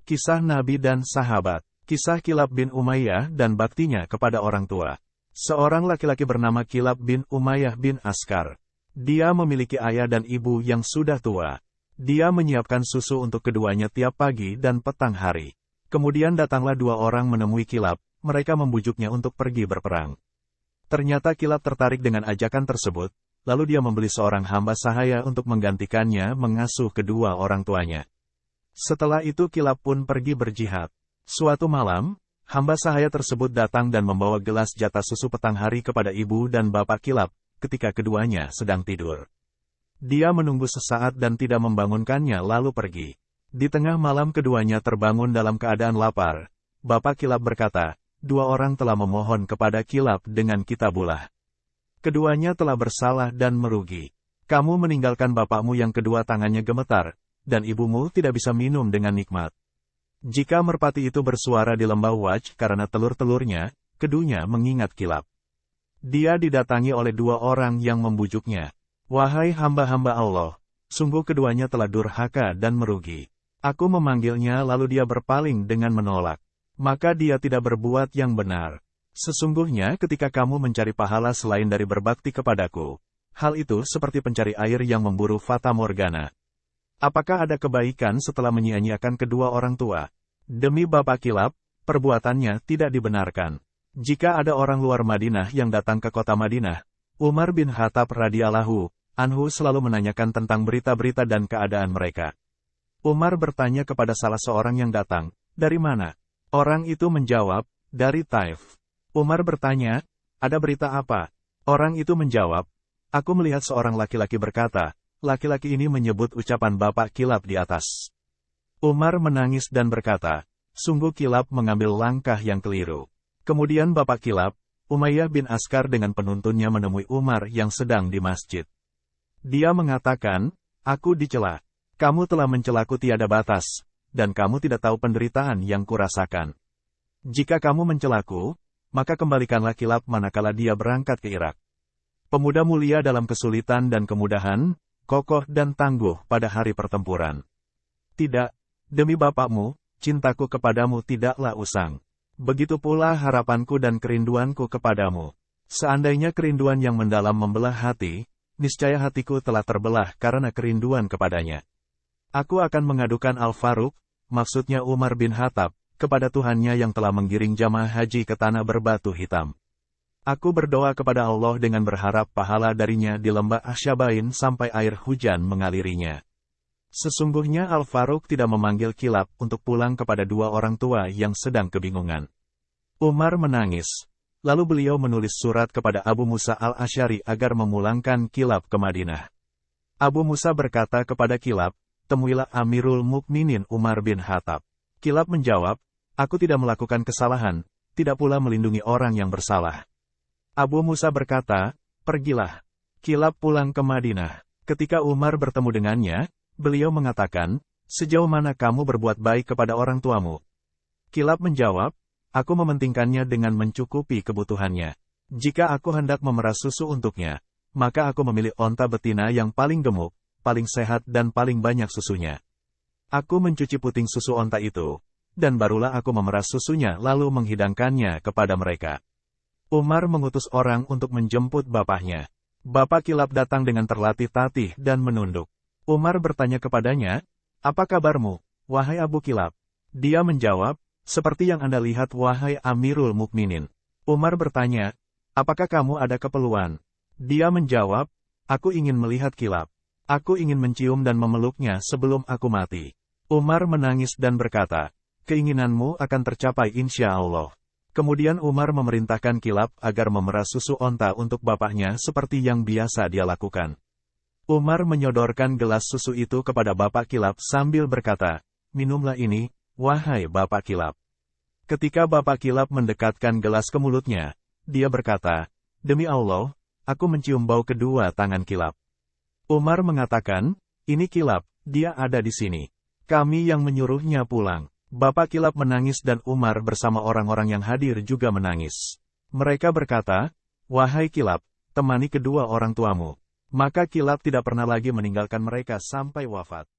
Kisah Nabi dan Sahabat. Kisah Kilab bin Umayyah dan baktinya kepada orang tua. Seorang laki-laki bernama Kilab bin Umayyah bin Askar. Dia memiliki ayah dan ibu yang sudah tua. Dia menyiapkan susu untuk keduanya tiap pagi dan petang hari. Kemudian datanglah dua orang menemui Kilab, mereka membujuknya untuk pergi berperang. Ternyata Kilab tertarik dengan ajakan tersebut, lalu dia membeli seorang hamba sahaya untuk menggantikannya mengasuh kedua orang tuanya. Setelah itu Kilab pun pergi berjihad. Suatu malam, hamba sahaya tersebut datang dan membawa gelas jatah susu petang hari kepada ibu dan bapak Kilab, ketika keduanya sedang tidur. Dia menunggu sesaat dan tidak membangunkannya lalu pergi. Di tengah malam keduanya terbangun dalam keadaan lapar. Bapak Kilab berkata, dua orang telah memohon kepada Kilab dengan kitabulah. Keduanya telah bersalah dan merugi. Kamu meninggalkan bapakmu yang kedua tangannya gemetar, dan ibumu tidak bisa minum dengan nikmat. Jika merpati itu bersuara di lembah Waj karena telur-telurnya, keduanya mengingat Kilab. Dia didatangi oleh dua orang yang membujuknya. Wahai hamba-hamba Allah, sungguh keduanya telah durhaka dan merugi. Aku memanggilnya lalu dia berpaling dengan menolak. Maka dia tidak berbuat yang benar. Sesungguhnya ketika kamu mencari pahala selain dari berbakti kepadaku, hal itu seperti pencari air yang memburu fata morgana. Apakah ada kebaikan setelah menyia-nyiakan kedua orang tua? Demi bapak Kilab, perbuatannya tidak dibenarkan. Jika ada orang luar Madinah yang datang ke kota Madinah, Umar bin Khattab radhiyallahu anhu selalu menanyakan tentang berita-berita dan keadaan mereka. Umar bertanya kepada salah seorang yang datang, "Dari mana?" Orang itu menjawab, "Dari Taif." Umar bertanya, "Ada berita apa?" Orang itu menjawab, "Aku melihat seorang laki-laki berkata," laki-laki ini menyebut ucapan bapak Kilab di atas. Umar menangis dan berkata, "Sungguh Kilab mengambil langkah yang keliru." Kemudian bapak Kilab, Umayyah bin Askar dengan penuntunnya menemui Umar yang sedang di masjid. Dia mengatakan, "Aku dicela. Kamu telah mencelaku tiada batas, dan kamu tidak tahu penderitaan yang kurasakan. Jika kamu mencelaku, maka kembalikanlah Kilab manakala dia berangkat ke Irak. Pemuda mulia dalam kesulitan dan kemudahan, kokoh dan tangguh pada hari pertempuran. Tidak, demi bapakmu, cintaku kepadamu tidaklah usang. Begitu pula harapanku dan kerinduanku kepadamu. Seandainya kerinduan yang mendalam membelah hati, niscaya hatiku telah terbelah karena kerinduan kepadanya. Aku akan mengadukan Al-Faruq, maksudnya Umar bin Khattab, kepada Tuhannya yang telah menggiring jamaah haji ke tanah berbatu hitam. Aku berdoa kepada Allah dengan berharap pahala darinya di lembah Asyabain sampai air hujan mengalirinya." Sesungguhnya Al-Faruq tidak memanggil Kilab untuk pulang kepada dua orang tua yang sedang kebingungan. Umar menangis. Lalu beliau menulis surat kepada Abu Musa al-Asy'ari agar memulangkan Kilab ke Madinah. Abu Musa berkata kepada Kilab, "Temuilah Amirul Mukminin Umar bin Khattab." Kilab menjawab, "Aku tidak melakukan kesalahan, tidak pula melindungi orang yang bersalah." Abu Musa berkata, "Pergilah." Kilab pulang ke Madinah. Ketika Umar bertemu dengannya, beliau mengatakan, "Sejauh mana kamu berbuat baik kepada orang tuamu?" Kilab menjawab, "Aku mementingkannya dengan mencukupi kebutuhannya. Jika aku hendak memerah susu untuknya, maka aku memilih onta betina yang paling gemuk, paling sehat dan paling banyak susunya. Aku mencuci puting susu onta itu, dan barulah aku memerah susunya lalu menghidangkannya kepada mereka." Umar mengutus orang untuk menjemput bapaknya. Bapak Kilab datang dengan terlatih-tatih dan menunduk. Umar bertanya kepadanya, "Apa kabarmu, wahai Abu Kilab?" Dia menjawab, "Seperti yang Anda lihat wahai Amirul Mukminin." Umar bertanya, "Apakah kamu ada keperluan?" Dia menjawab, "Aku ingin melihat Kilab. Aku ingin mencium dan memeluknya sebelum aku mati." Umar menangis dan berkata, "Keinginanmu akan tercapai insya Allah." Kemudian Umar memerintahkan Kilab agar memerah susu onta untuk bapaknya seperti yang biasa dia lakukan. Umar menyodorkan gelas susu itu kepada bapak Kilab sambil berkata, "Minumlah ini, wahai bapak Kilab." Ketika bapak Kilab mendekatkan gelas ke mulutnya, dia berkata, "Demi Allah, aku mencium bau kedua tangan Kilab." Umar mengatakan, "Ini Kilab, dia ada di sini. Kami yang menyuruhnya pulang." Bapak Kilab menangis dan Umar bersama orang-orang yang hadir juga menangis. Mereka berkata, "Wahai Kilab, temani kedua orang tuamu." Maka Kilab tidak pernah lagi meninggalkan mereka sampai wafat.